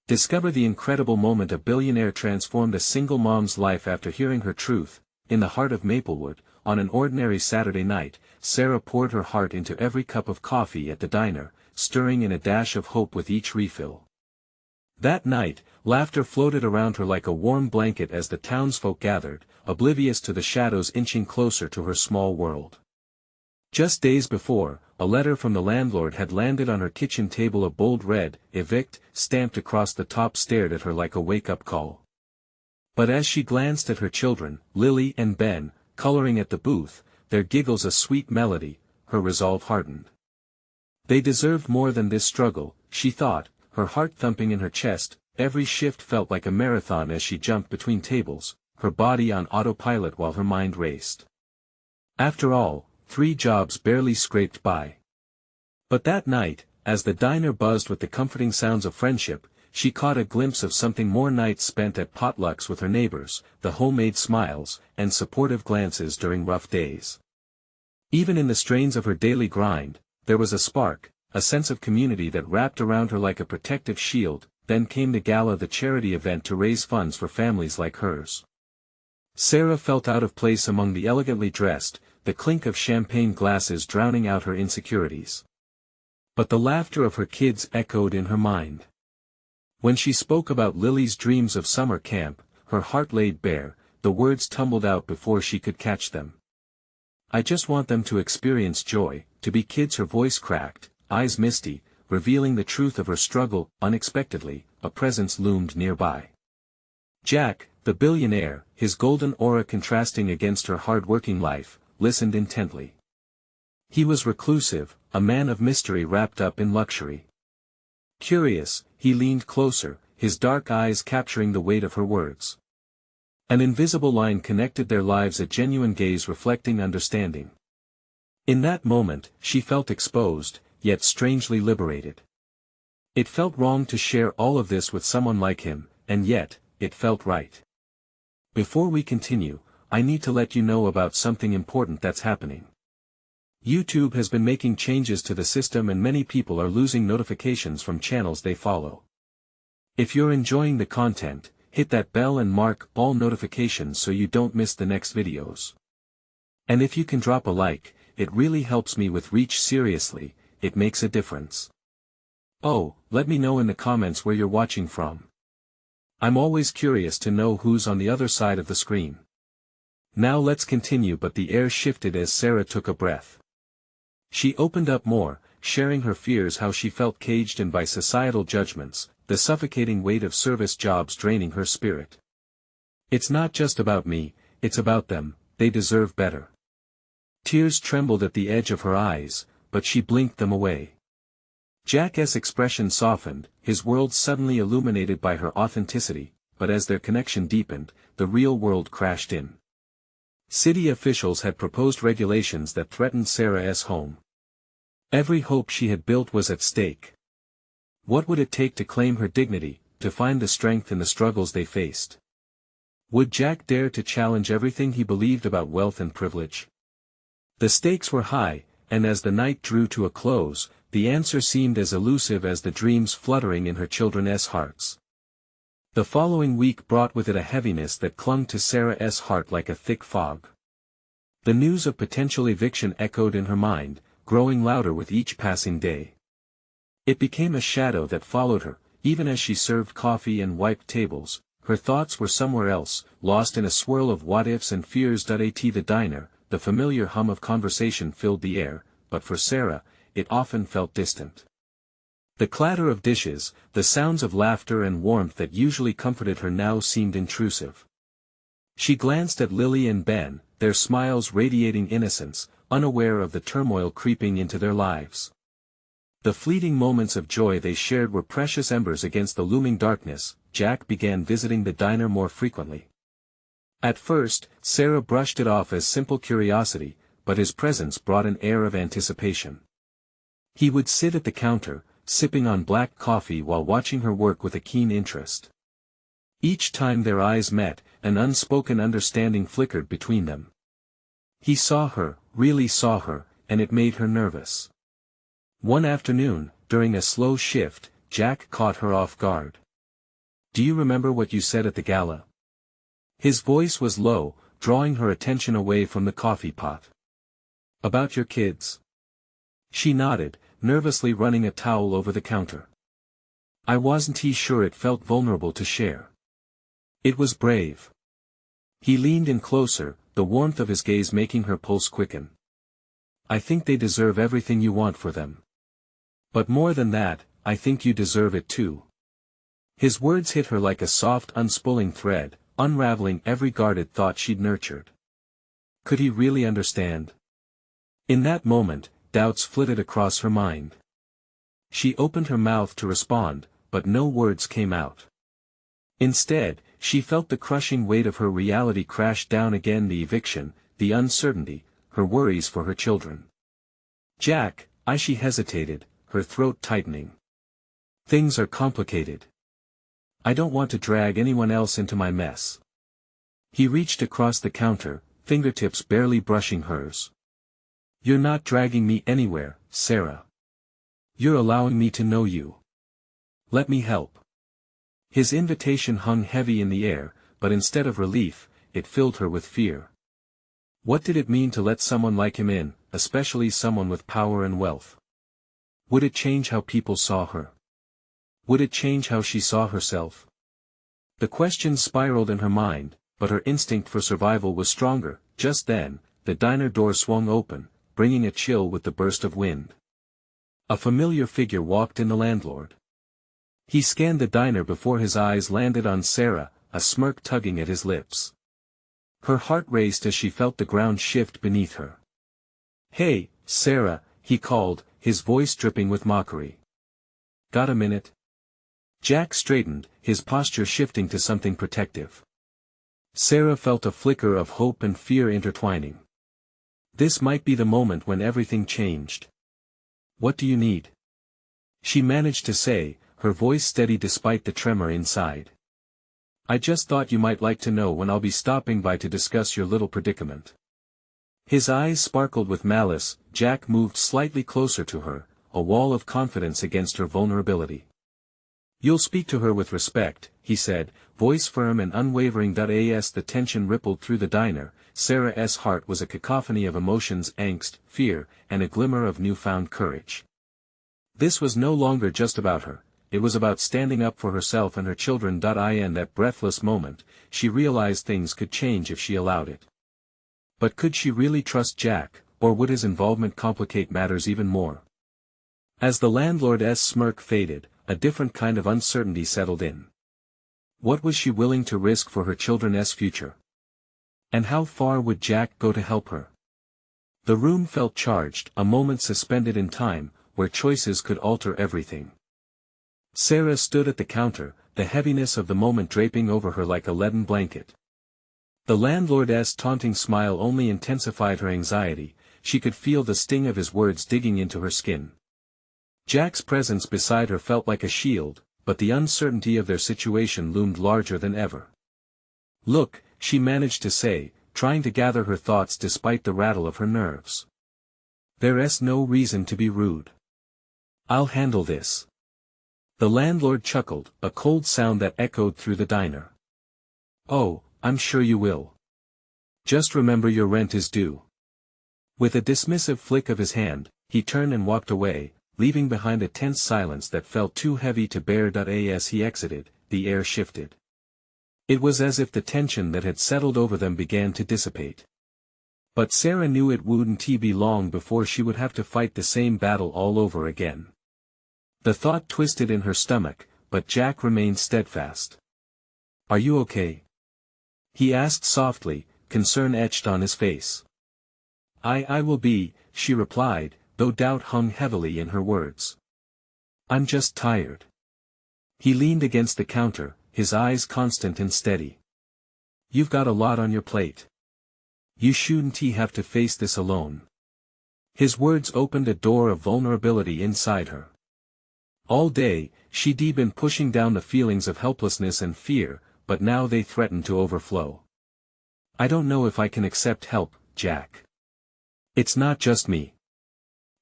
Discover the incredible moment a billionaire transformed a single mom's life after hearing her truth. In the heart of Maplewood, on an ordinary Saturday night, Sarah poured her heart into every cup of coffee at the diner, stirring in a dash of hope with each refill. That night, laughter floated around her like a warm blanket as the townsfolk gathered, oblivious to the shadows inching closer to her small world. Just days before, a letter from the landlord had landed on her kitchen table, a bold red, "Evict," stamped across the top stared at her like a wake-up call. But as she glanced at her children, Lily and Ben, coloring at the booth, their giggles a sweet melody, her resolve hardened. They deserved more than this struggle, she thought, her heart thumping in her chest. Every shift felt like a marathon as she jumped between tables, her body on autopilot while her mind raced. After all, 3 jobs barely scraped by. But that night, as the diner buzzed with the comforting sounds of friendship, she caught a glimpse of something more: nights spent at potlucks with her neighbors, the homemade smiles, and supportive glances during rough days. Even in the strains of her daily grind, there was a spark, a sense of community that wrapped around her like a protective shield. Then came the gala, the charity event to raise funds for families like hers. Sarah felt out of place among the elegantly dressed, the clink of champagne glasses drowning out her insecurities. But the laughter of her kids echoed in her mind. When she spoke about Lily's dreams of summer camp, her heart laid bare, the words tumbled out before she could catch them. "I just want them to experience joy, to be kids." Her voice cracked, eyes misty, revealing the truth of her struggle. Unexpectedly, a presence loomed nearby. Jack, the billionaire, his golden aura contrasting against her hard-working life, listened intently. He was reclusive, a man of mystery wrapped up in luxury. Curious, he leaned closer, his dark eyes capturing the weight of her words. An invisible line connected their lives, a genuine gaze reflecting understanding. In that moment, she felt exposed, yet strangely liberated. It felt wrong to share all of this with someone like him, and yet, it felt right. Before we continue, I need to let you know about something important that's happening. YouTube has been making changes to the system and many people are losing notifications from channels they follow. If you're enjoying the content, hit that bell and mark all notifications so you don't miss the next videos. And if you can drop a like, it really helps me with reach. Seriously, it makes a difference. Oh, let me know in the comments where you're watching from. I'm always curious to know who's on the other side of the screen. Now let's continue. But the air shifted as Sarah took a breath. She opened up more, sharing her fears, how she felt caged in by societal judgments, the suffocating weight of service jobs draining her spirit. "It's not just about me, it's about them, they deserve better." Tears trembled at the edge of her eyes, but she blinked them away. Jack's expression softened, his world suddenly illuminated by her authenticity, but as their connection deepened, the real world crashed in. City officials had proposed regulations that threatened Sarah's home. Every hope she had built was at stake. What would it take to claim her dignity, to find the strength in the struggles they faced? Would Jack dare to challenge everything he believed about wealth and privilege? The stakes were high, and as the night drew to a close, the answer seemed as elusive as the dreams fluttering in her children's hearts. The following week brought with it a heaviness that clung to Sarah's heart like a thick fog. The news of potential eviction echoed in her mind, growing louder with each passing day. It became a shadow that followed her, even as she served coffee and wiped tables. Her thoughts were somewhere else, lost in a swirl of what-ifs and fears. At the diner, the familiar hum of conversation filled the air, but for Sarah, it often felt distant. The clatter of dishes, the sounds of laughter and warmth that usually comforted her now seemed intrusive. She glanced at Lily and Ben, their smiles radiating innocence, unaware of the turmoil creeping into their lives. The fleeting moments of joy they shared were precious embers against the looming darkness. Jack began visiting the diner more frequently. At first, Sarah brushed it off as simple curiosity, but his presence brought an air of anticipation. He would sit at the counter, sipping on black coffee while watching her work with a keen interest. Each time their eyes met, an unspoken understanding flickered between them. He saw her, really saw her, and it made her nervous. One afternoon, during a slow shift, Jack caught her off guard. Do you remember what you said at the gala? His voice was low, drawing her attention away from the coffee pot. About your kids? She nodded, nervously running a towel over the counter. I wasn't sure it felt vulnerable to share. It was brave. He leaned in closer, the warmth of his gaze making her pulse quicken. I think they deserve everything you want for them. But more than that, I think you deserve it too. His words hit her like a soft unspooling thread, unraveling every guarded thought she'd nurtured. Could he really understand? In that moment, doubts flitted across her mind. She opened her mouth to respond, but no words came out. Instead, she felt the crushing weight of her reality crash down again, the eviction, the uncertainty, her worries for her children. Jack, she hesitated, her throat tightening. Things are complicated. I don't want to drag anyone else into my mess. He reached across the counter, fingertips barely brushing hers. You're not dragging me anywhere, Sarah. You're allowing me to know you. Let me help. His invitation hung heavy in the air, but instead of relief, it filled her with fear. What did it mean to let someone like him in, especially someone with power and wealth? Would it change how people saw her? Would it change how she saw herself? The questions spiraled in her mind, but her instinct for survival was stronger. Just then, the diner door swung open, bringing a chill with the burst of wind. A familiar figure walked in, the landlord. He scanned the diner before his eyes landed on Sarah, a smirk tugging at his lips. Her heart raced as she felt the ground shift beneath her. Hey, Sarah, he called, his voice dripping with mockery. Got a minute? Jack straightened, his posture shifting to something protective. Sarah felt a flicker of hope and fear intertwining. This might be the moment when everything changed. What do you need? She managed to say, her voice steady despite the tremor inside. I just thought you might like to know when I'll be stopping by to discuss your little predicament. His eyes sparkled with malice. Jack moved slightly closer to her, a wall of confidence against her vulnerability. You'll speak to her with respect, he said, voice firm and unwavering. As the tension rippled through the diner, Sarah's heart was a cacophony of emotions: angst, fear, and a glimmer of newfound courage. This was no longer just about her, it was about standing up for herself and her children. In that breathless moment, she realized things could change if she allowed it. But could she really trust Jack, or would his involvement complicate matters even more? As the landlord's smirk faded, a different kind of uncertainty settled in. What was she willing to risk for her children's future? And how far would Jack go to help her? The room felt charged, a moment suspended in time, where choices could alter everything. Sarah stood at the counter, the heaviness of the moment draping over her like a leaden blanket. The landlord's taunting smile only intensified her anxiety. She could feel the sting of his words digging into her skin. Jack's presence beside her felt like a shield, but the uncertainty of their situation loomed larger than ever. Look, she managed to say, trying to gather her thoughts despite the rattle of her nerves. There's no reason to be rude. I'll handle this. The landlord chuckled, a cold sound that echoed through the diner. Oh, I'm sure you will. Just remember your rent is due. With a dismissive flick of his hand, he turned and walked away, leaving behind a tense silence that felt too heavy to bear. As he exited, the air shifted. It was as if the tension that had settled over them began to dissipate. But Sarah knew it wouldn't be long before she would have to fight the same battle all over again. The thought twisted in her stomach, but Jack remained steadfast. Are you okay? He asked softly, concern etched on his face. I will be, she replied, though doubt hung heavily in her words. I'm just tired. He leaned against the counter, his eyes constant and steady. You've got a lot on your plate. You shouldn't have to face this alone. His words opened a door of vulnerability inside her. All day, she'd been pushing down the feelings of helplessness and fear, but now they threatened to overflow. I don't know if I can accept help, Jack. It's not just me.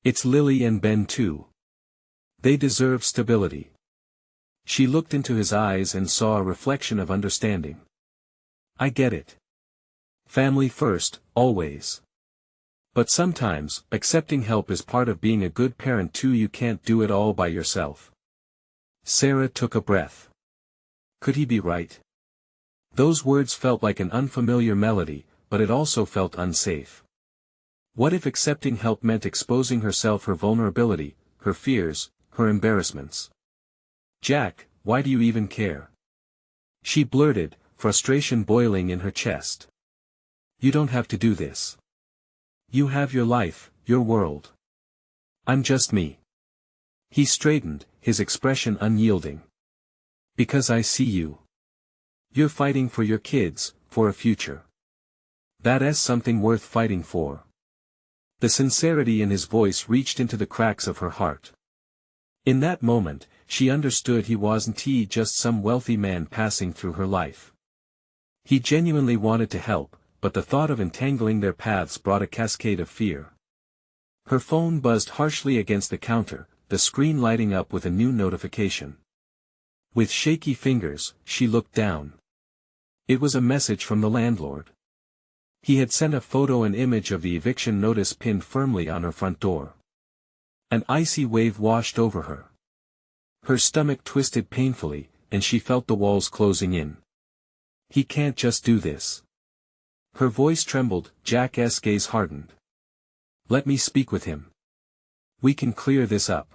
It's Lily and Ben too. They deserve stability. She looked into his eyes and saw a reflection of understanding. I get it. Family first, always. But sometimes, accepting help is part of being a good parent too. You can't do it all by yourself. Sarah took a breath. Could he be right? Those words felt like an unfamiliar melody, but it also felt unsafe. What if accepting help meant exposing herself, her vulnerability, her fears, her embarrassments? Jack, why do you even care? She blurted, frustration boiling in her chest. You don't have to do this. You have your life, your world. I'm just me. He straightened, his expression unyielding. Because I see you. You're fighting for your kids, for a future. That's something worth fighting for. The sincerity in his voice reached into the cracks of her heart. In that moment, she understood he wasn't just some wealthy man passing through her life. He genuinely wanted to help, but the thought of entangling their paths brought a cascade of fear. Her phone buzzed harshly against the counter, the screen lighting up with a new notification. With shaky fingers, she looked down. It was a message from the landlord. He had sent a photo and image of the eviction notice pinned firmly on her front door. An icy wave washed over her. Her stomach twisted painfully, and she felt the walls closing in. He can't just do this. Her voice trembled, Jack's gaze hardened. Let me speak with him. We can clear this up.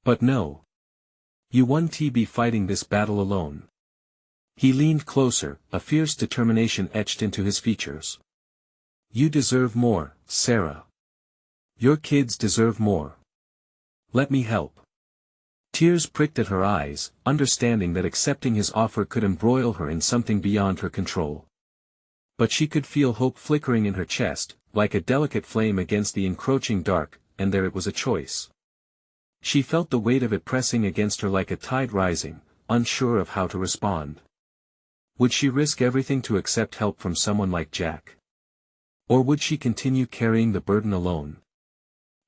But no. You won't be fighting this battle alone. He leaned closer, a fierce determination etched into his features. You deserve more, Sarah. Your kids deserve more. Let me help. Tears pricked at her eyes, understanding that accepting his offer could embroil her in something beyond her control. But she could feel hope flickering in her chest, like a delicate flame against the encroaching dark, and there it was a choice. She felt the weight of it pressing against her like a tide rising, unsure of how to respond. Would she risk everything to accept help from someone like Jack? Or would she continue carrying the burden alone?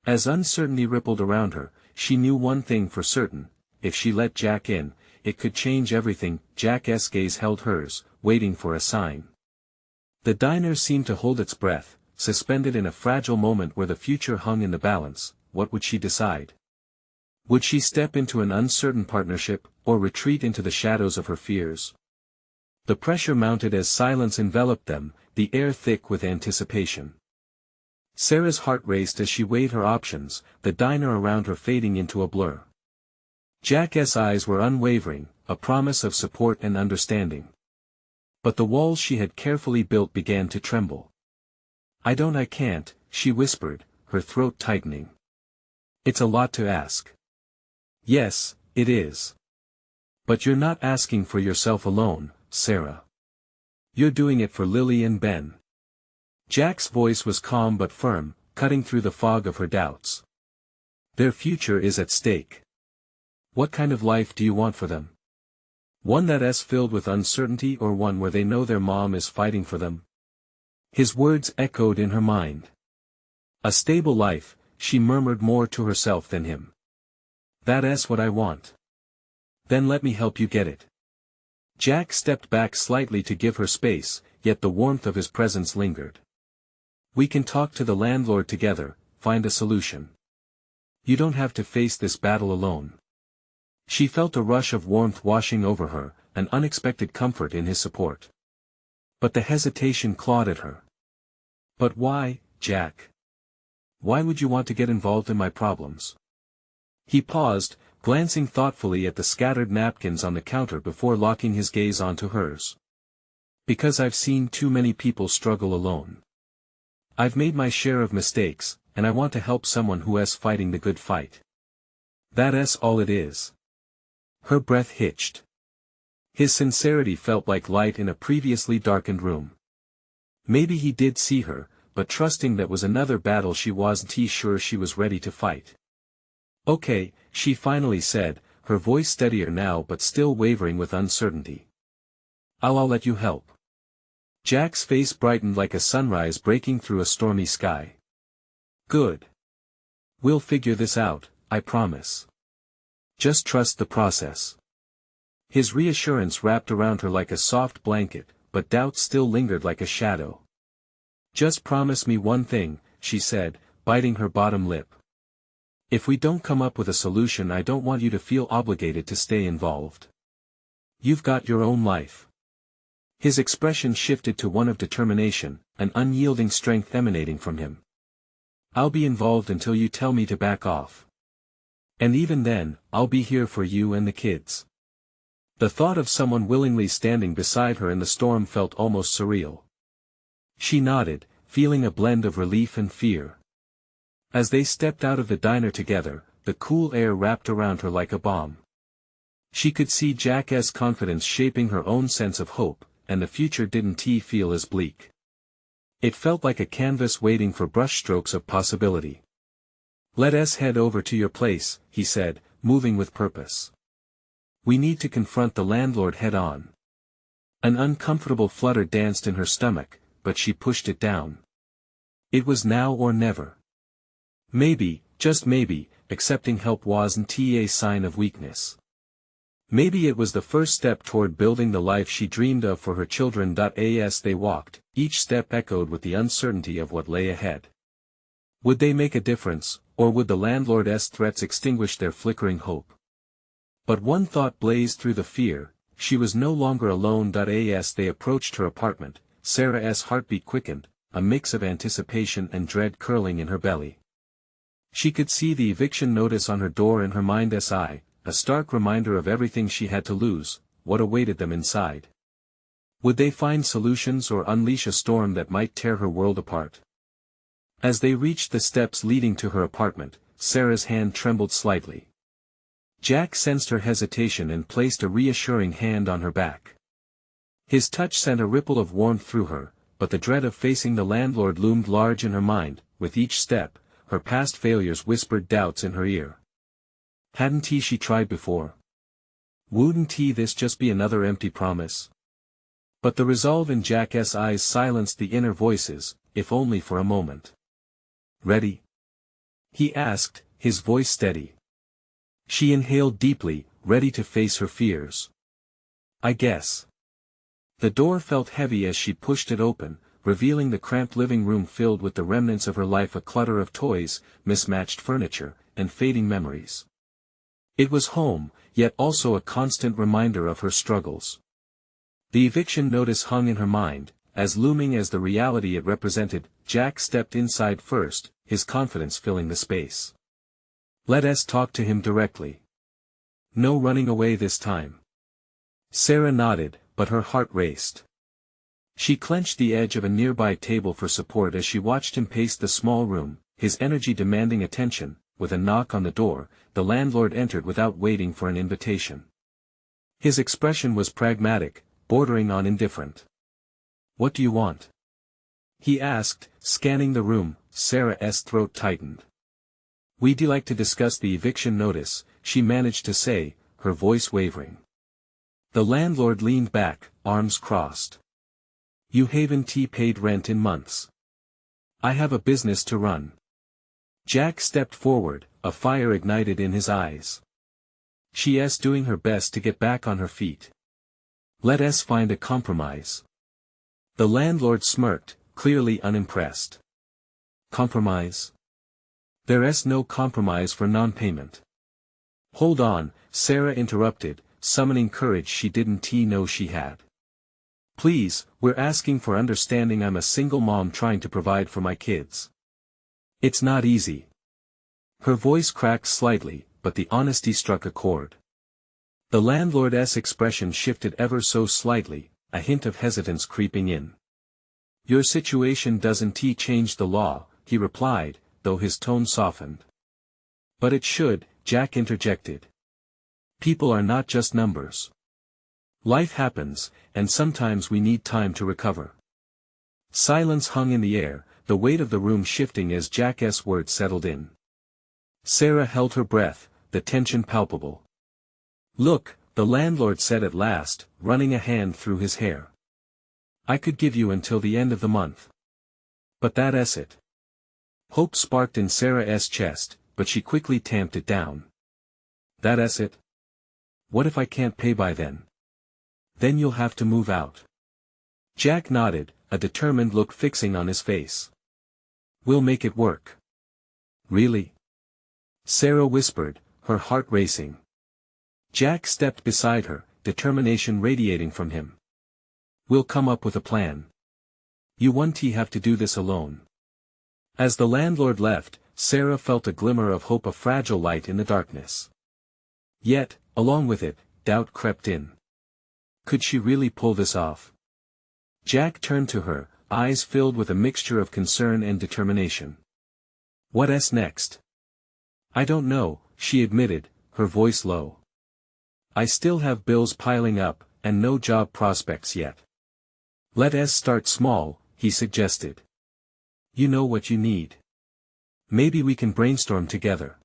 As uncertainty rippled around her, she knew one thing for certain: if she let Jack in, it could change everything. Jack's gaze held hers, waiting for a sign. The diner seemed to hold its breath, suspended in a fragile moment where the future hung in the balance. What would she decide? Would she step into an uncertain partnership, or retreat into the shadows of her fears? The pressure mounted as silence enveloped them, the air thick with anticipation. Sarah's heart raced as she weighed her options, the diner around her fading into a blur. Jack's eyes were unwavering, a promise of support and understanding. But the walls she had carefully built began to tremble. I can't, she whispered, her throat tightening. It's a lot to ask. Yes, it is. But you're not asking for yourself alone, Sarah. You're doing it for Lily and Ben. Jack's voice was calm but firm, cutting through the fog of her doubts. Their future is at stake. What kind of life do you want for them? One that's filled with uncertainty, or one where they know their mom is fighting for them? His words echoed in her mind. A stable life, she murmured more to herself than him. That's what I want. Then let me help you get it. Jack stepped back slightly to give her space, yet the warmth of his presence lingered. We can talk to the landlord together, find a solution. You don't have to face this battle alone. She felt a rush of warmth washing over her, an unexpected comfort in his support. But the hesitation clawed at her. But why, Jack? Why would you want to get involved in my problems? He paused, glancing thoughtfully at the scattered napkins on the counter before locking his gaze onto hers. Because I've seen too many people struggle alone. I've made my share of mistakes, and I want to help someone who is fighting the good fight. That's all it is. Her breath hitched. His sincerity felt like light in a previously darkened room. Maybe he did see her, but trusting that was another battle she wasn't sure she was ready to fight. Okay, she finally said, her voice steadier now but still wavering with uncertainty. I'll let you help. Jack's face brightened like a sunrise breaking through a stormy sky. Good. We'll figure this out, I promise. Just trust the process. His reassurance wrapped around her like a soft blanket, but doubt still lingered like a shadow. "Just promise me one thing," she said, biting her bottom lip. "If we don't come up with a solution, I don't want you to feel obligated to stay involved. You've got your own life." His expression shifted to one of determination, an unyielding strength emanating from him. "I'll be involved until you tell me to back off. And even then, I'll be here for you and the kids." The thought of someone willingly standing beside her in the storm felt almost surreal. She nodded, feeling a blend of relief and fear. As they stepped out of the diner together, the cool air wrapped around her like a balm. She could see Jack's confidence shaping her own sense of hope, and the future didn't feel as bleak. It felt like a canvas waiting for brushstrokes of possibility. "Let us head over to your place," he said, moving with purpose. "We need to confront the landlord head-on." An uncomfortable flutter danced in her stomach, but she pushed it down. It was now or never. Maybe, just maybe, accepting help wasn't a sign of weakness. Maybe it was the first step toward building the life she dreamed of for her children. As they walked, each step echoed with the uncertainty of what lay ahead. Would they make a difference, or would the landlord's threats extinguish their flickering hope? But one thought blazed through the fear: she was no longer alone. As they approached her apartment, Sarah's heartbeat quickened, a mix of anticipation and dread curling in her belly. She could see the eviction notice on her door in her mind's eye, a stark reminder of everything she had to lose, what awaited them inside. Would they find solutions or unleash a storm that might tear her world apart? As they reached the steps leading to her apartment, Sarah's hand trembled slightly. Jack sensed her hesitation and placed a reassuring hand on her back. His touch sent a ripple of warmth through her, but the dread of facing the landlord loomed large in her mind. With each step, her past failures whispered doubts in her ear. Hadn't she tried before? Wouldn't this just be another empty promise? But the resolve in Jack's eyes silenced the inner voices, if only for a moment. "Ready?" he asked, his voice steady. She inhaled deeply, ready to face her fears. "I guess." The door felt heavy as she pushed it open, revealing the cramped living room filled with the remnants of her life, a clutter of toys, mismatched furniture, and fading memories. It was home, yet also a constant reminder of her struggles. The eviction notice hung in her mind, as looming as the reality it represented. Jack stepped inside first, his confidence filling the space. "Let us talk to him directly. No running away this time." Sarah nodded, but her heart raced. She clenched the edge of a nearby table for support as she watched him pace the small room, his energy demanding attention. With a knock on the door, the landlord entered without waiting for an invitation. His expression was pragmatic, bordering on indifferent. "What do you want?" he asked, scanning the room. Sarah's throat tightened. "We'd like to discuss the eviction notice," she managed to say, her voice wavering. The landlord leaned back, arms crossed. "You haven't paid rent in months. I have a business to run." Jack stepped forward, a fire ignited in his eyes. "She's doing her best to get back on her feet. Let us find a compromise." The landlord smirked, clearly unimpressed. "Compromise? There's no compromise for non-payment." "Hold on," Sarah interrupted, summoning courage she didn't know she had. "Please, we're asking for understanding. I'm a single mom trying to provide for my kids. It's not easy." Her voice cracked slightly, but the honesty struck a chord. The landlord's expression shifted ever so slightly, a hint of hesitance creeping in. "Your situation doesn't change the law," he replied, though his tone softened. "But it should," Jack interjected. "People are not just numbers. Life happens, and sometimes we need time to recover." Silence hung in the air, the weight of the room shifting as Jack's words settled in. Sarah held her breath, the tension palpable. "Look," the landlord said at last, running a hand through his hair. "I could give you until the end of the month. But that's it." Hope sparked in Sarah's chest, but she quickly tamped it down. "That's it? What if I can't pay by then? Then you'll have to move out. Jack nodded, a determined look fixing on his face. We'll make it work. Really? Sarah whispered, her heart racing. Jack stepped beside her, determination radiating from him. We'll come up with a plan. You won't have to do this alone. As the landlord left, Sarah felt a glimmer of hope, a fragile light in the darkness. Yet, along with it, doubt crept in. Could she really pull this off? Jack turned to her, eyes filled with a mixture of concern and determination. What's next? I don't know, she admitted, her voice low. I still have bills piling up, and no job prospects yet. Let's start small, he suggested. You know what you need. Maybe we can brainstorm together.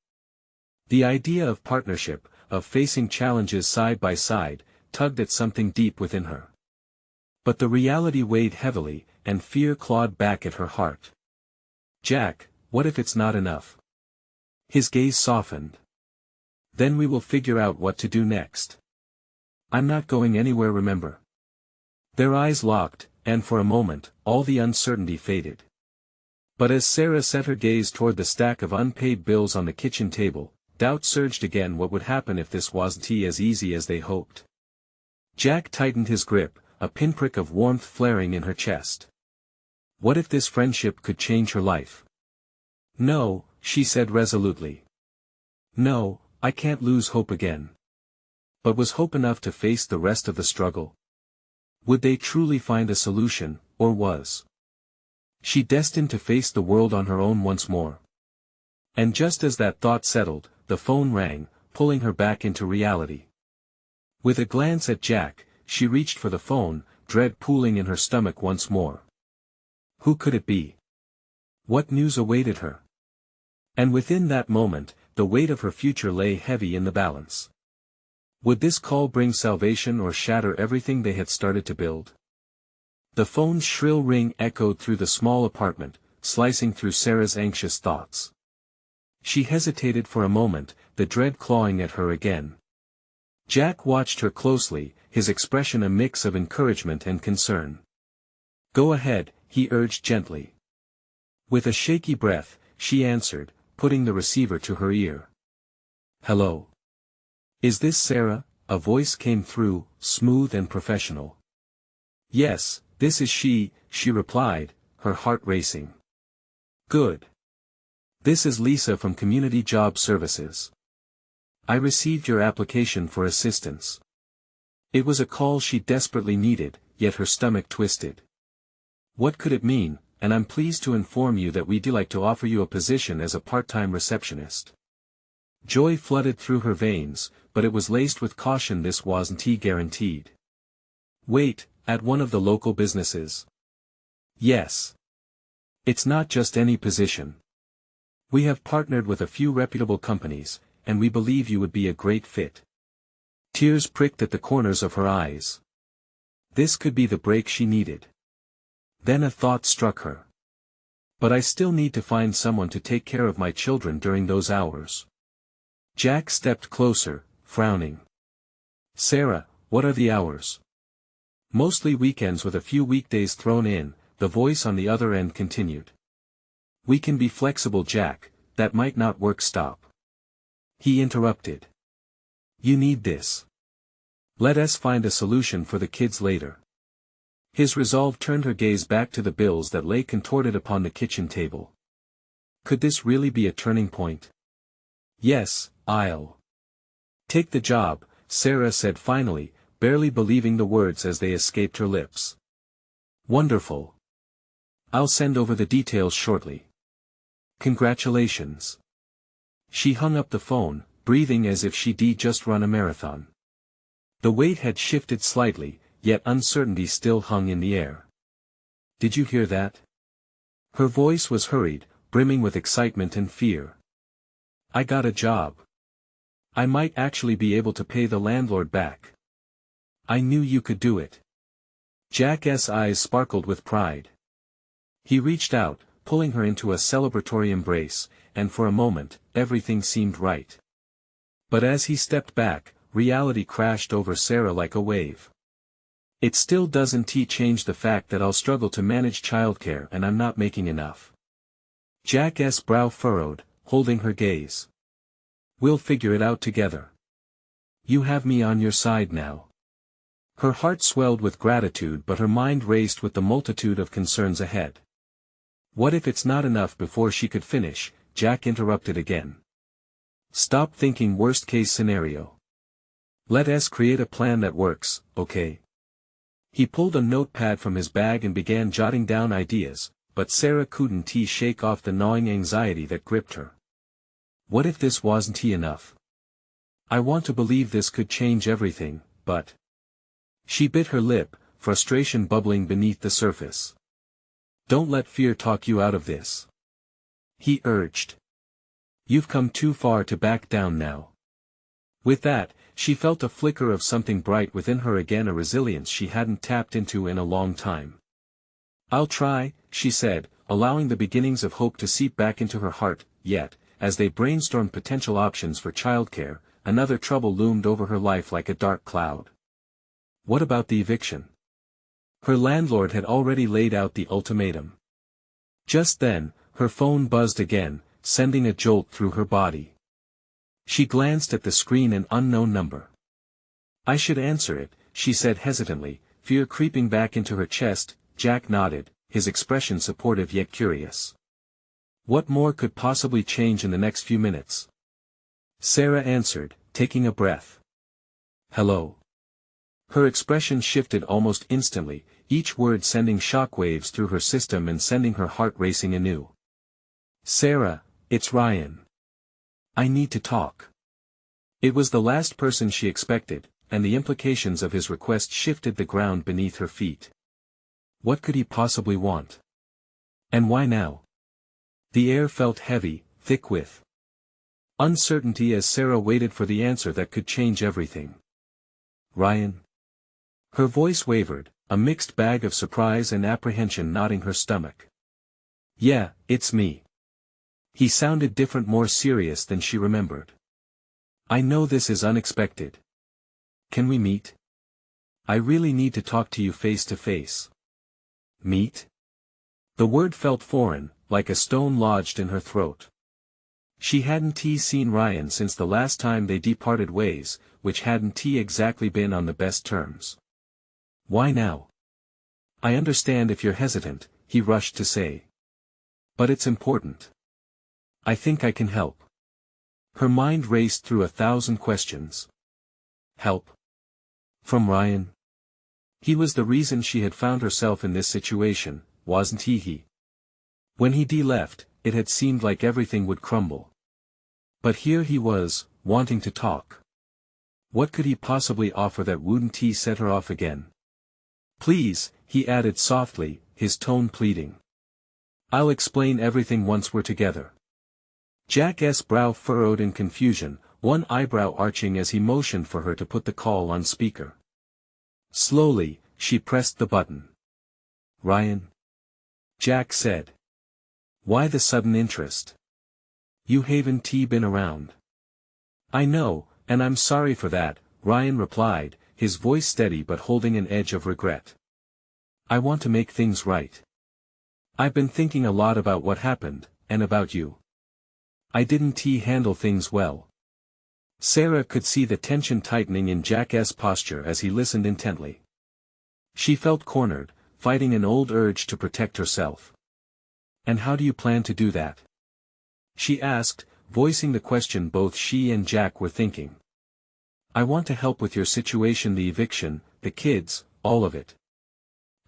The idea of partnership, of facing challenges side by side, tugged at something deep within her. But the reality weighed heavily, and fear clawed back at her heart. Jack, what if it's not enough? His gaze softened. Then we will figure out what to do next. I'm not going anywhere, remember? Their eyes locked, and for a moment, all the uncertainty faded. But as Sarah set her gaze toward the stack of unpaid bills on the kitchen table, doubt surged again. What would happen if this wasn't as easy as they hoped? Jack tightened his grip, a pinprick of warmth flaring in her chest. What if this friendship could change her life? No, she said resolutely. No, I can't lose hope again. But was hope enough to face the rest of the struggle? Would they truly find a solution, or was she destined to face the world on her own once more? And just as that thought settled, the phone rang, pulling her back into reality. With a glance at Jack, she reached for the phone, dread pooling in her stomach once more. Who could it be? What news awaited her? And within that moment, the weight of her future lay heavy in the balance. Would this call bring salvation or shatter everything they had started to build? The phone's shrill ring echoed through the small apartment, slicing through Sarah's anxious thoughts. She hesitated for a moment, the dread clawing at her again. Jack watched her closely, his expression a mix of encouragement and concern. Go ahead, he urged gently. With a shaky breath, she answered, putting the receiver to her ear. Hello. Is this Sarah? A voice came through, smooth and professional. Yes, this is she replied, her heart racing. Good. This is Lisa from Community Job Services. I received your application for assistance. It was a call she desperately needed, yet her stomach twisted. What could it mean? And I'm pleased to inform you that we'd like to offer you a position as a part-time receptionist. Joy flooded through her veins, but it was laced with caution. This wasn't guaranteed. Wait, at one of the local businesses? Yes. It's not just any position. We have partnered with a few reputable companies, and we believe you would be a great fit. Tears pricked at the corners of her eyes. This could be the break she needed. Then a thought struck her. But I still need to find someone to take care of my children during those hours. Jack stepped closer, frowning. Sarah, what are the hours? Mostly weekends with a few weekdays thrown in, the voice on the other end continued. We can be flexible, Jack, that might not work. Stop. He interrupted. You need this. Let us find a solution for the kids later. His resolve turned her gaze back to the bills that lay contorted upon the kitchen table. Could this really be a turning point? Yes, I'll take the job, Sarah said finally, barely believing the words as they escaped her lips. Wonderful. I'll send over the details shortly. Congratulations. She hung up the phone, breathing as if she'd just run a marathon. The weight had shifted slightly, yet uncertainty still hung in the air. Did you hear that? Her voice was hurried, brimming with excitement and fear. I got a job. I might actually be able to pay the landlord back. I knew you could do it. Jack's eyes sparkled with pride. He reached out, pulling her into a celebratory embrace, and for a moment, everything seemed right. But as he stepped back, reality crashed over Sarah like a wave. It still doesn't change the fact that I'll struggle to manage childcare and I'm not making enough. Jack's brow furrowed, holding her gaze. We'll figure it out together. You have me on your side now. Her heart swelled with gratitude but her mind raced with the multitude of concerns ahead. What if it's not enough? Before she could finish, Jack interrupted again. Stop thinking worst-case scenario. Let us create a plan that works, okay? He pulled a notepad from his bag and began jotting down ideas, but Sarah couldn't shake off the gnawing anxiety that gripped her. What if this wasn't enough? I want to believe this could change everything, but... She bit her lip, frustration bubbling beneath the surface. Don't let fear talk you out of this. He urged. You've come too far to back down now. With that, she felt a flicker of something bright within her again, a resilience she hadn't tapped into in a long time. I'll try, she said, allowing the beginnings of hope to seep back into her heart, yet, as they brainstormed potential options for childcare, another trouble loomed over her life like a dark cloud. What about the eviction? Her landlord had already laid out the ultimatum. Just then, her phone buzzed again, sending a jolt through her body. She glanced at the screen, an unknown number. I should answer it, she said hesitantly, fear creeping back into her chest. Jack nodded, his expression supportive yet curious. What more could possibly change in the next few minutes? Sarah answered, taking a breath. Hello. Her expression shifted almost instantly, each word sending shockwaves through her system and sending her heart racing anew. Sarah, it's Ryan. I need to talk. It was the last person she expected, and the implications of his request shifted the ground beneath her feet. What could he possibly want? And why now? The air felt heavy, thick with uncertainty as Sarah waited for the answer that could change everything. Ryan? Her voice wavered, a mixed bag of surprise and apprehension knotting her stomach. Yeah, it's me. He sounded different, more serious than she remembered. I know this is unexpected. Can we meet? I really need to talk to you face to face. Meet? The word felt foreign, like a stone lodged in her throat. She hadn't seen Ryan since the last time they departed ways, which hadn't exactly been on the best terms. Why now? I understand if you're hesitant, he rushed to say. But it's important. I think I can help. Her mind raced through 1,000 questions. Help? From Ryan? He was the reason she had found herself in this situation, wasn't he? When he left, it had seemed like everything would crumble. But here he was, wanting to talk. What could he possibly offer that wouldn't set her off again? Please, he added softly, his tone pleading. I'll explain everything once we're together. Jack's brow furrowed in confusion, one eyebrow arching as he motioned for her to put the call on speaker. Slowly, she pressed the button. Ryan? Jack said. Why the sudden interest? You haven't been around. I know, and I'm sorry for that, Ryan replied, his voice steady but holding an edge of regret. I want to make things right. I've been thinking a lot about what happened, and about you. I didn't handle things well. Sarah could see the tension tightening in Jack's posture as he listened intently. She felt cornered, fighting an old urge to protect herself. And how do you plan to do that? She asked, voicing the question both she and Jack were thinking. I want to help with your situation, the eviction, the kids, all of it.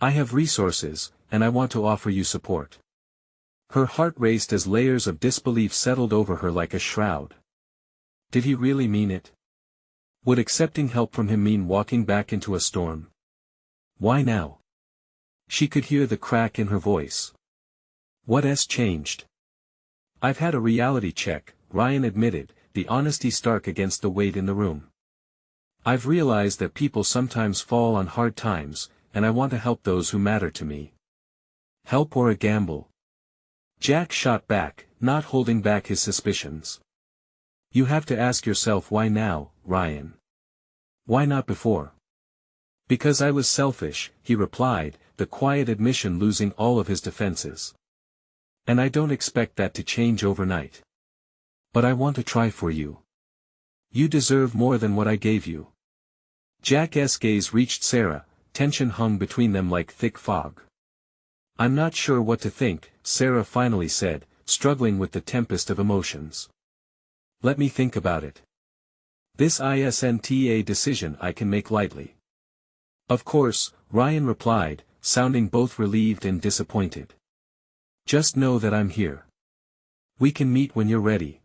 I have resources, and I want to offer you support. Her heart raced as layers of disbelief settled over her like a shroud. Did he really mean it? Would accepting help from him mean walking back into a storm? Why now? She could hear the crack in her voice. What's changed? I've had a reality check, Ryan admitted, the honesty stark against the weight in the room. I've realized that people sometimes fall on hard times, and I want to help those who matter to me. Help or a gamble? Jack shot back, not holding back his suspicions. You have to ask yourself why now, Ryan. Why not before? Because I was selfish, he replied, the quiet admission losing all of his defenses. And I don't expect that to change overnight. But I want to try for you. You deserve more than what I gave you. Jack's gaze reached Sarah, tension hung between them like thick fog. I'm not sure what to think, Sarah finally said, struggling with the tempest of emotions. Let me think about it. This isn't a decision I can make lightly. Of course, Ryan replied, sounding both relieved and disappointed. Just know that I'm here. We can meet when you're ready.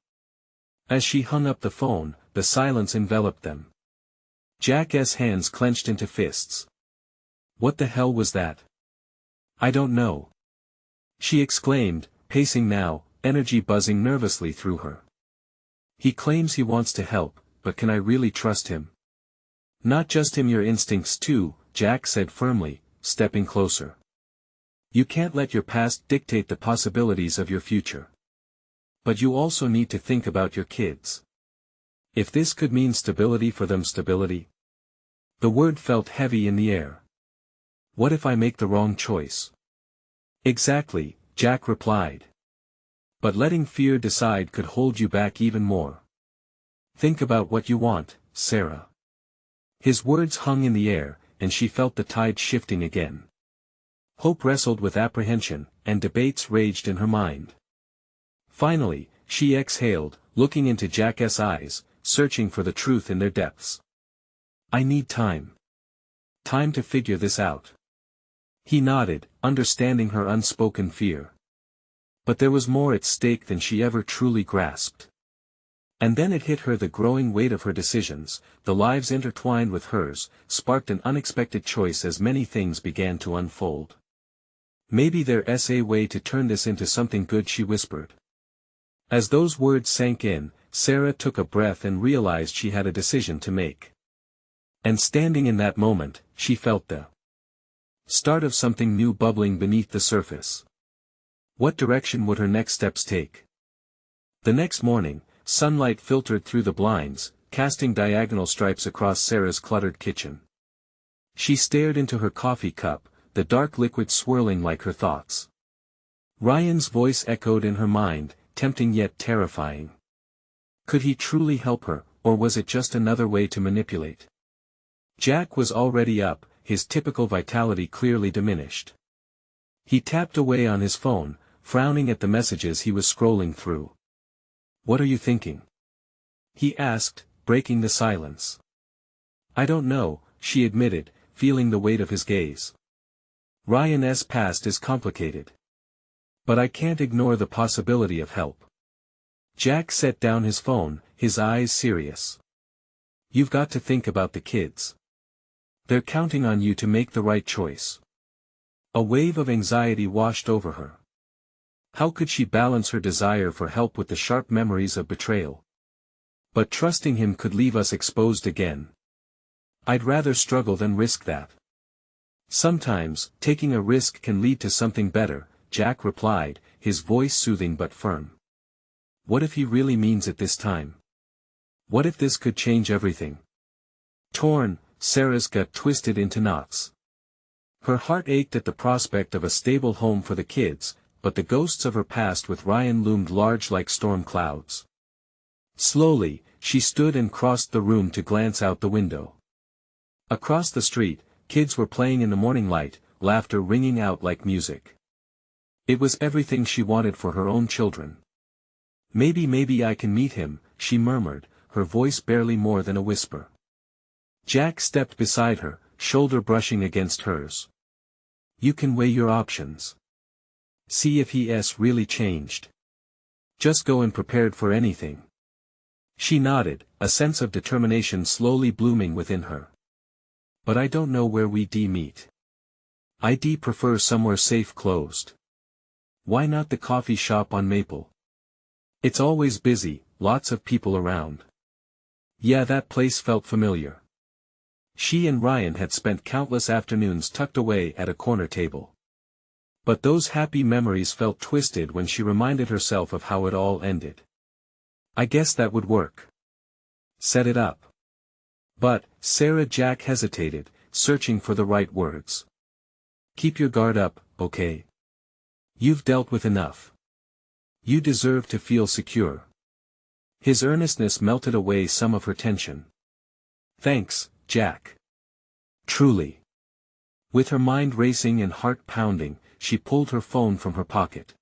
As she hung up the phone, the silence enveloped them. Jack's hands clenched into fists. What the hell was that? I don't know. She exclaimed, pacing now, energy buzzing nervously through her. He claims he wants to help, but can I really trust him? Not just him, your instincts too, Jack said firmly, stepping closer. You can't let your past dictate the possibilities of your future. But you also need to think about your kids. If this could mean stability for them, stability. The word felt heavy in the air. What if I make the wrong choice? Exactly, Jack replied. But letting fear decide could hold you back even more. Think about what you want, Sarah. His words hung in the air, and she felt the tide shifting again. Hope wrestled with apprehension, and debates raged in her mind. Finally, she exhaled, looking into Jack's eyes, searching for the truth in their depths. I need time. Time to figure this out. He nodded, understanding her unspoken fear. But there was more at stake than she ever truly grasped. And then it hit her, the growing weight of her decisions, the lives intertwined with hers, sparked an unexpected choice as many things began to unfold. Maybe there's a way to turn this into something good, she whispered. As those words sank in, Sarah took a breath and realized she had a decision to make. And standing in that moment, she felt the start of something new bubbling beneath the surface. What direction would her next steps take? The next morning, sunlight filtered through the blinds, casting diagonal stripes across Sarah's cluttered kitchen. She stared into her coffee cup, the dark liquid swirling like her thoughts. Ryan's voice echoed in her mind, tempting yet terrifying. Could he truly help her, or was it just another way to manipulate? Jack was already up, his typical vitality clearly diminished. He tapped away on his phone, frowning at the messages he was scrolling through. What are you thinking? He asked, breaking the silence. I don't know, she admitted, feeling the weight of his gaze. Ryan's past is complicated. But I can't ignore the possibility of help. Jack set down his phone, his eyes serious. You've got to think about the kids. They're counting on you to make the right choice. A wave of anxiety washed over her. How could she balance her desire for help with the sharp memories of betrayal? But trusting him could leave us exposed again. I'd rather struggle than risk that. Sometimes, taking a risk can lead to something better, Jack replied, his voice soothing but firm. What if he really means it this time? What if this could change everything? Torn, Sarah's gut twisted into knots. Her heart ached at the prospect of a stable home for the kids, but the ghosts of her past with Ryan loomed large like storm clouds. Slowly, she stood and crossed the room to glance out the window. Across the street, kids were playing in the morning light, laughter ringing out like music. It was everything she wanted for her own children. Maybe I can meet him, she murmured, her voice barely more than a whisper. Jack stepped beside her, shoulder brushing against hers. You can weigh your options. See if he's really changed. Just go and prepared for anything. She nodded, a sense of determination slowly blooming within her. But I don't know where we'd meet. I'd prefer somewhere safe, closed. Why not the coffee shop on Maple? It's always busy, lots of people around. Yeah, that place felt familiar. She and Ryan had spent countless afternoons tucked away at a corner table. But those happy memories felt twisted when she reminded herself of how it all ended. I guess that would work. Set it up. But, Sarah, Jack hesitated, searching for the right words. Keep your guard up, okay? You've dealt with enough. You deserve to feel secure. His earnestness melted away some of her tension. Thanks, Jack. Truly. With her mind racing and heart pounding, she pulled her phone from her pocket.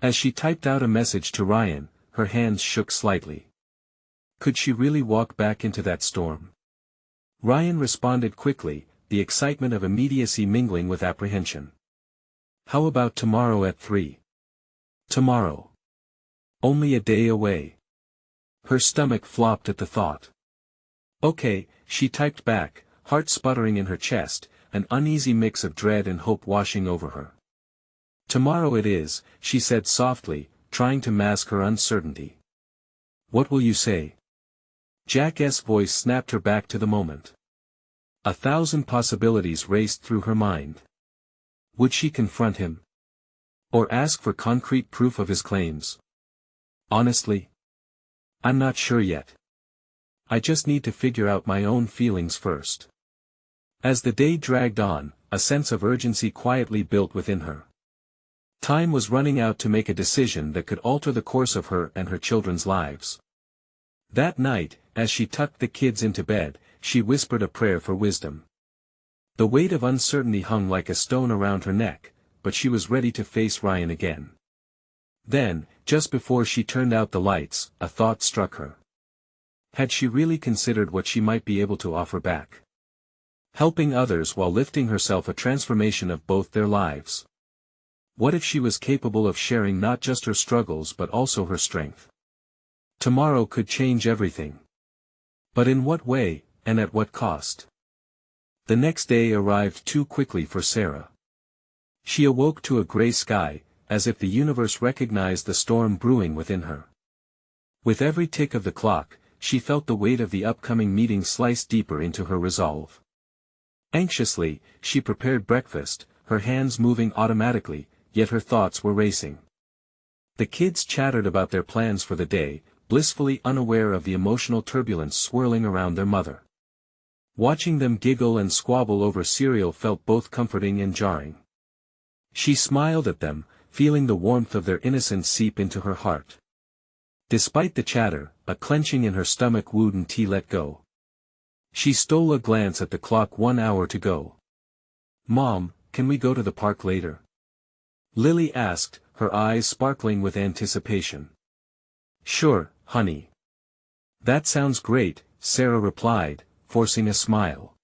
As she typed out a message to Ryan, her hands shook slightly. Could she really walk back into that storm? Ryan responded quickly, the excitement of immediacy mingling with apprehension. How about tomorrow at 3? Tomorrow. Only a day away. Her stomach flopped at the thought. Okay, she typed back, heart sputtering in her chest, an uneasy mix of dread and hope washing over her. Tomorrow it is, she said softly, trying to mask her uncertainty. What will you say? Jack's voice snapped her back to the moment. 1,000 possibilities raced through her mind. Would she confront him? Or ask for concrete proof of his claims? Honestly? I'm not sure yet. I just need to figure out my own feelings first. As the day dragged on, a sense of urgency quietly built within her. Time was running out to make a decision that could alter the course of her and her children's lives. That night, as she tucked the kids into bed, she whispered a prayer for wisdom. The weight of uncertainty hung like a stone around her neck, but she was ready to face Ryan again. Then, just before she turned out the lights, a thought struck her. Had she really considered what she might be able to offer back? Helping others while lifting herself, a transformation of both their lives. What if she was capable of sharing not just her struggles but also her strength? Tomorrow could change everything. But in what way, and at what cost? The next day arrived too quickly for Sarah. She awoke to a gray sky, as if the universe recognized the storm brewing within her. With every tick of the clock, she felt the weight of the upcoming meeting slice deeper into her resolve. Anxiously, she prepared breakfast, her hands moving automatically, yet her thoughts were racing. The kids chattered about their plans for the day, blissfully unaware of the emotional turbulence swirling around their mother. Watching them giggle and squabble over cereal felt both comforting and jarring. She smiled at them, feeling the warmth of their innocence seep into her heart. Despite the chatter, a clenching in her stomach wouldn't let go. She stole a glance at the clock. 1 hour to go. Mom, can we go to the park later? Lily asked, her eyes sparkling with anticipation. Sure, honey. That sounds great, Sarah replied, forcing a smile.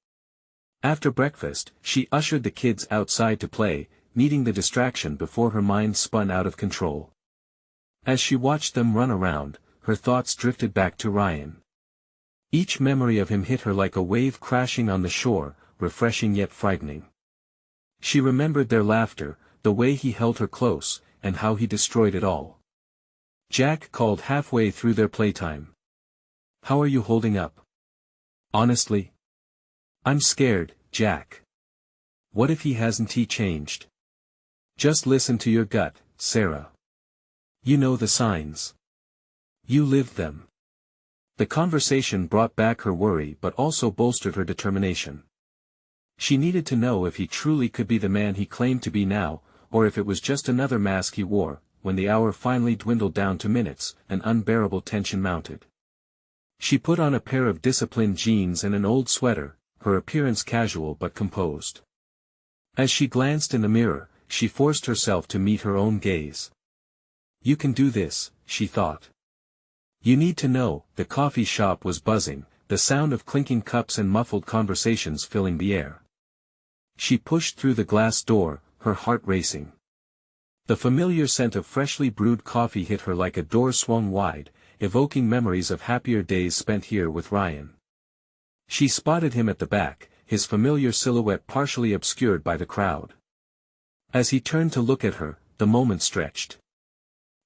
After breakfast, she ushered the kids outside to play, needing the distraction before her mind spun out of control. As she watched them run around, her thoughts drifted back to Ryan. Each memory of him hit her like a wave crashing on the shore, refreshing yet frightening. She remembered their laughter, the way he held her close, and how he destroyed it all. Jack called halfway through their playtime. How are you holding up? Honestly? I'm scared, Jack. What if he hasn't changed? Just listen to your gut, Sarah. You know the signs. You lived them. The conversation brought back her worry but also bolstered her determination. She needed to know if he truly could be the man he claimed to be now, or if it was just another mask he wore. When the hour finally dwindled down to minutes, an unbearable tension mounted. She put on a pair of disciplined jeans and an old sweater, her appearance casual but composed. As she glanced in the mirror, she forced herself to meet her own gaze. You can do this, she thought. You need to know. The coffee shop was buzzing, the sound of clinking cups and muffled conversations filling the air. She pushed through the glass door, her heart racing. The familiar scent of freshly brewed coffee hit her like a door swung wide, evoking memories of happier days spent here with Ryan. She spotted him at the back, his familiar silhouette partially obscured by the crowd. As he turned to look at her, the moment stretched.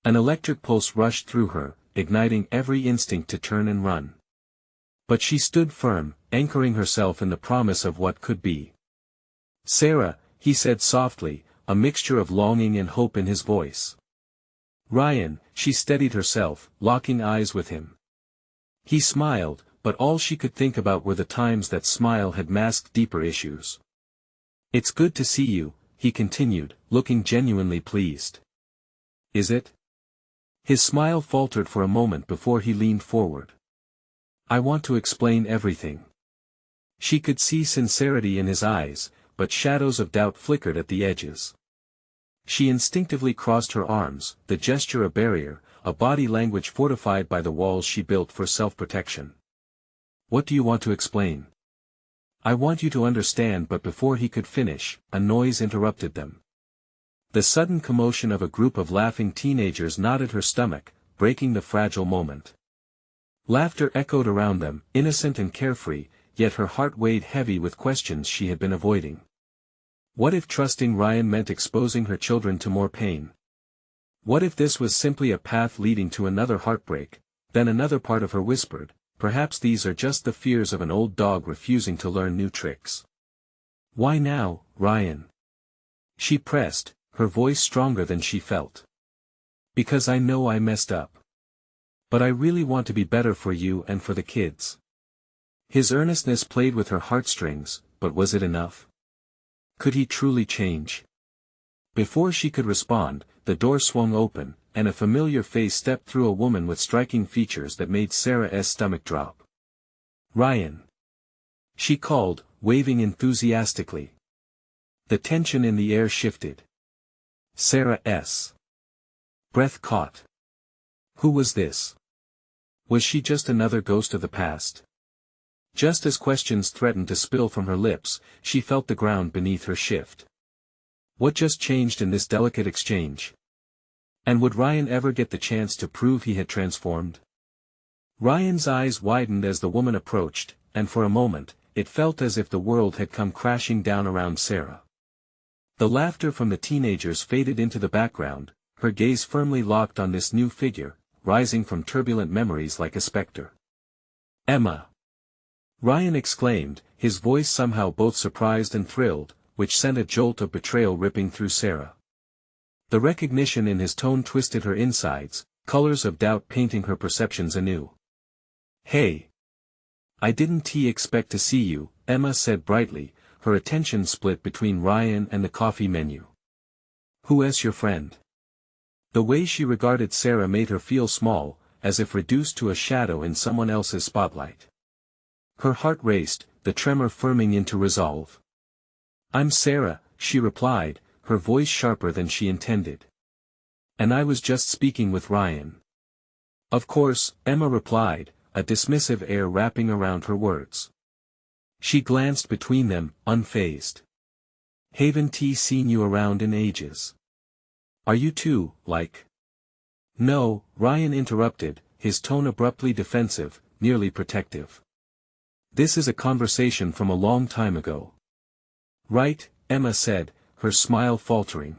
An electric pulse rushed through her, igniting every instinct to turn and run. But she stood firm, anchoring herself in the promise of what could be. Sarah, he said softly, a mixture of longing and hope in his voice. Ryan, she steadied herself, locking eyes with him. He smiled, but all she could think about were the times that smile had masked deeper issues. "It's good to see you," he continued, looking genuinely pleased. "Is it?" His smile faltered for a moment before he leaned forward. "I want to explain everything." She could see sincerity in his eyes, but shadows of doubt flickered at the edges. She instinctively crossed her arms, the gesture a barrier, a body language fortified by the walls she built for self-protection. "What do you want to explain?" "I want you to understand." But before he could finish, a noise interrupted them. The sudden commotion of a group of laughing teenagers knotted her stomach, breaking the fragile moment. Laughter echoed around them, innocent and carefree, yet her heart weighed heavy with questions she had been avoiding. What if trusting Ryan meant exposing her children to more pain? What if this was simply a path leading to another heartbreak? Then another part of her whispered, "Perhaps these are just the fears of an old dog refusing to learn new tricks." "Why now, Ryan?" she pressed, her voice stronger than she felt. "Because I know I messed up. But I really want to be better for you and for the kids." His earnestness played with her heartstrings, but was it enough? Could he truly change? Before she could respond, the door swung open, and a familiar face stepped through, a woman with striking features that made Sarah's stomach drop. "Ryan!" she called, waving enthusiastically. The tension in the air shifted. Sarah's breath caught. Who was this? Was she just another ghost of the past? Just as questions threatened to spill from her lips, she felt the ground beneath her shift. What just changed in this delicate exchange? And would Ryan ever get the chance to prove he had transformed? Ryan's eyes widened as the woman approached, and for a moment, it felt as if the world had come crashing down around Sarah. The laughter from the teenagers faded into the background, her gaze firmly locked on this new figure, rising from turbulent memories like a specter. "Emma!" Ryan exclaimed, his voice somehow both surprised and thrilled, which sent a jolt of betrayal ripping through Sarah. The recognition in his tone twisted her insides, colors of doubt painting her perceptions anew. "Hey! I didn't expect to see you," Emma said brightly, her attention split between Ryan and the coffee menu. "Who's your friend?" The way she regarded Sarah made her feel small, as if reduced to a shadow in someone else's spotlight. Her heart raced, the tremor firming into resolve. "I'm Sarah," she replied, her voice sharper than she intended. "And I was just speaking with Ryan." "Of course," Emma replied, a dismissive air wrapping around her words. She glanced between them, unfazed. "Haven't seen you around in ages. Are you too, like?" "No," Ryan interrupted, his tone abruptly defensive, nearly protective. "This is a conversation from a long time ago." "Right," Emma said, her smile faltering.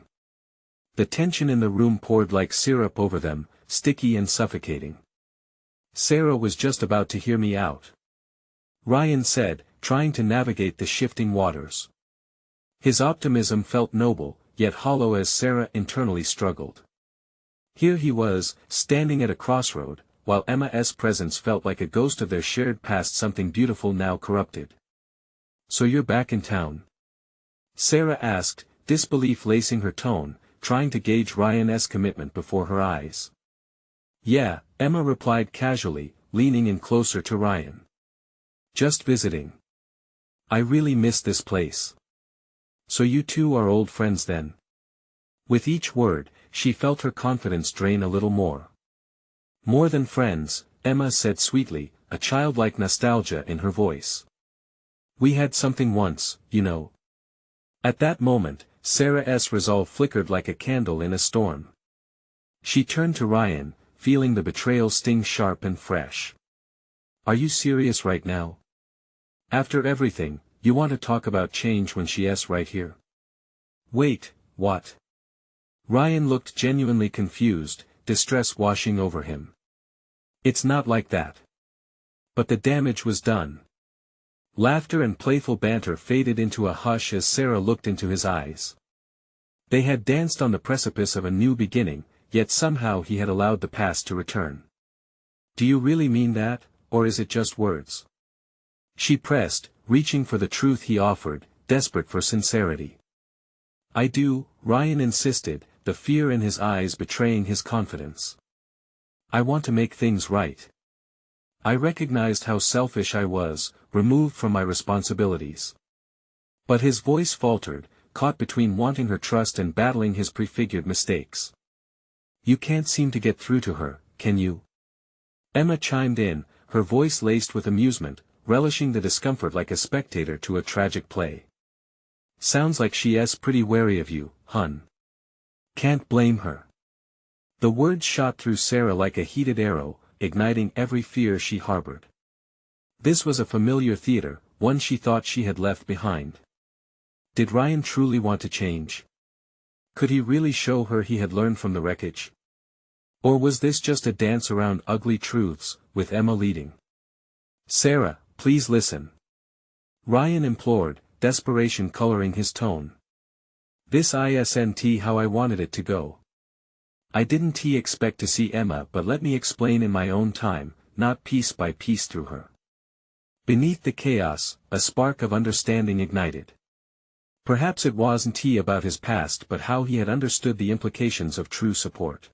The tension in the room poured like syrup over them, sticky and suffocating. "Sarah was just about to hear me out," Ryan said, trying to navigate the shifting waters. His optimism felt noble, yet hollow as Sarah internally struggled. Here he was, standing at a crossroad, while Emma's presence felt like a ghost of their shared past, something beautiful now corrupted. "So you're back in town?" Sarah asked, disbelief lacing her tone, trying to gauge Ryan's commitment before her eyes. "Yeah," Emma replied casually, leaning in closer to Ryan. "Just visiting. I really miss this place." "So you two are old friends then?" With each word, she felt her confidence drain a little more. "More than friends," Emma said sweetly, a childlike nostalgia in her voice. "We had something once, you know." At that moment, Sarah's resolve flickered like a candle in a storm. She turned to Ryan, feeling the betrayal sting sharp and fresh. "Are you serious right now? After everything, you want to talk about change when she's right here?" "Wait, what?" Ryan looked genuinely confused, distress washing over him. "It's not like that." But the damage was done. Laughter and playful banter faded into a hush as Sarah looked into his eyes. They had danced on the precipice of a new beginning, yet somehow he had allowed the past to return. "Do you really mean that, or is it just words? She pressed, reaching for the truth he offered, desperate for sincerity. I do, Ryan insisted, the fear in his eyes betraying his confidence. I want to make things right. I recognized how selfish I was, removed from my responsibilities. But his voice faltered, caught between wanting her trust and battling his prefigured mistakes. You can't seem to get through to her, can you? Emma chimed in, her voice laced with amusement, relishing the discomfort like a spectator to a tragic play. Sounds like she's pretty wary of you, hun. Can't blame her. The words shot through Sarah like a heated arrow, igniting every fear she harbored. This was a familiar theater, one she thought she had left behind. Did Ryan truly want to change? Could he really show her he had learned from the wreckage? Or was this just a dance around ugly truths, with Emma leading? Sarah, please listen. Ryan implored, desperation coloring his tone. This isn't how I wanted it to go. I didn't expect to see Emma, but let me explain in my own time, not piece by piece through her. Beneath the chaos, a spark of understanding ignited. Perhaps it wasn't about his past but how he had understood the implications of true support.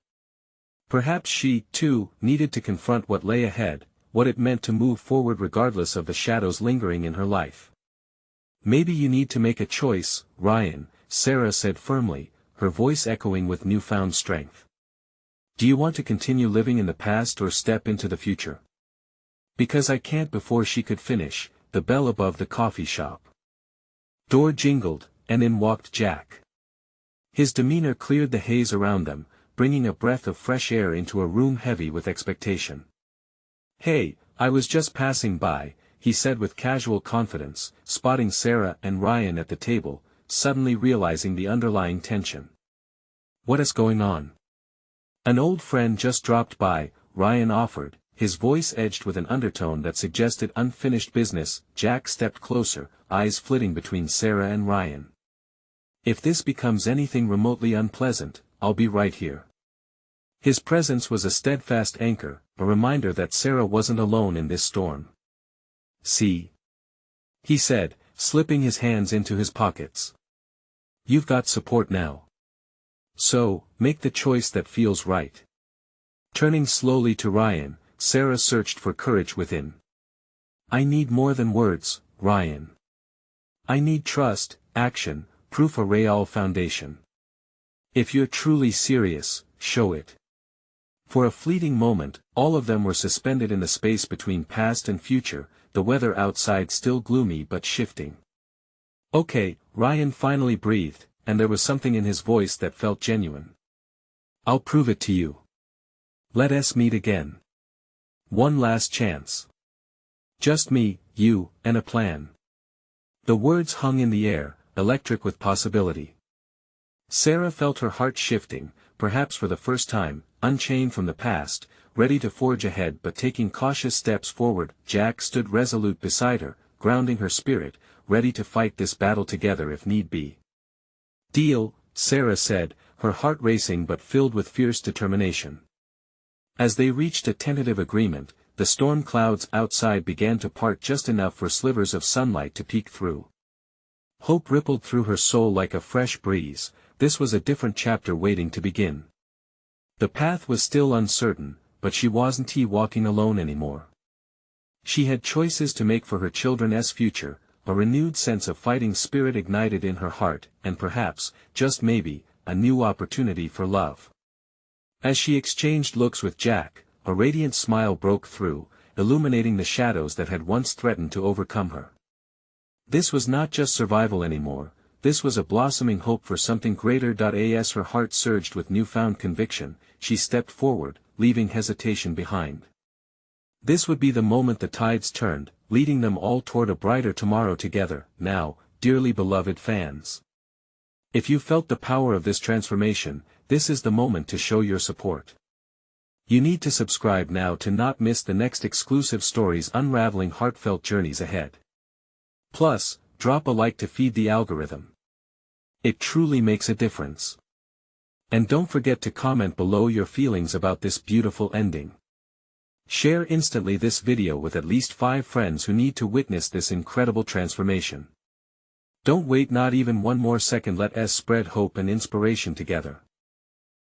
Perhaps she, too, needed to confront what lay ahead, what it meant to move forward regardless of the shadows lingering in her life. Maybe you need to make a choice, Ryan, Sarah said firmly, her voice echoing with newfound strength. Do you want to continue living in the past or step into the future? Because I can't. Before she could finish, the bell above the coffee shop door jingled, and in walked Jack. His demeanor cleared the haze around them, bringing a breath of fresh air into a room heavy with expectation. Hey, I was just passing by, he said with casual confidence, spotting Sarah and Ryan at the table, suddenly realizing the underlying tension. What is going on? An old friend just dropped by, Ryan offered, his voice edged with an undertone that suggested unfinished business. Jack stepped closer, eyes flitting between Sarah and Ryan. If this becomes anything remotely unpleasant, I'll be right here. His presence was a steadfast anchor, a reminder that Sarah wasn't alone in this storm. See? He said, slipping his hands into his pockets. You've got support now. So, make the choice that feels right. Turning slowly to Ryan, Sarah searched for courage within. I need more than words, Ryan. I need trust, action, proof, a real foundation. If you're truly serious, show it. For a fleeting moment, all of them were suspended in the space between past and future, the weather outside still gloomy but shifting. Okay, Ryan finally breathed, and there was something in his voice that felt genuine. I'll prove it to you. Let us meet again. One last chance. Just me, you, and a plan. The words hung in the air, electric with possibility. Sarah felt her heart shifting, perhaps for the first time, unchained from the past, ready to forge ahead but taking cautious steps forward. Jack stood resolute beside her, grounding her spirit, ready to fight this battle together if need be. Deal, Sarah said, her heart racing but filled with fierce determination. As they reached a tentative agreement, the storm clouds outside began to part just enough for slivers of sunlight to peek through. Hope rippled through her soul like a fresh breeze. This was a different chapter waiting to begin. The path was still uncertain, but she wasn't walking alone anymore. She had choices to make for her children's future, a renewed sense of fighting spirit ignited in her heart, and perhaps, just maybe, a new opportunity for love. As she exchanged looks with Jack, a radiant smile broke through, illuminating the shadows that had once threatened to overcome her. This was not just survival anymore, this was a blossoming hope for something greater. As her heart surged with newfound conviction, she stepped forward, leaving hesitation behind. This would be the moment the tides turned, leading them all toward a brighter tomorrow together. Now, dearly beloved fans. If you felt the power of this transformation, this is the moment to show your support. You need to subscribe now to not miss the next exclusive stories unraveling heartfelt journeys ahead. Plus, drop a like to feed the algorithm. It truly makes a difference. And don't forget to comment below your feelings about this beautiful ending. Share instantly this video with at least 5 friends who need to witness this incredible transformation. Don't wait not even one more second. Let us spread hope and inspiration together.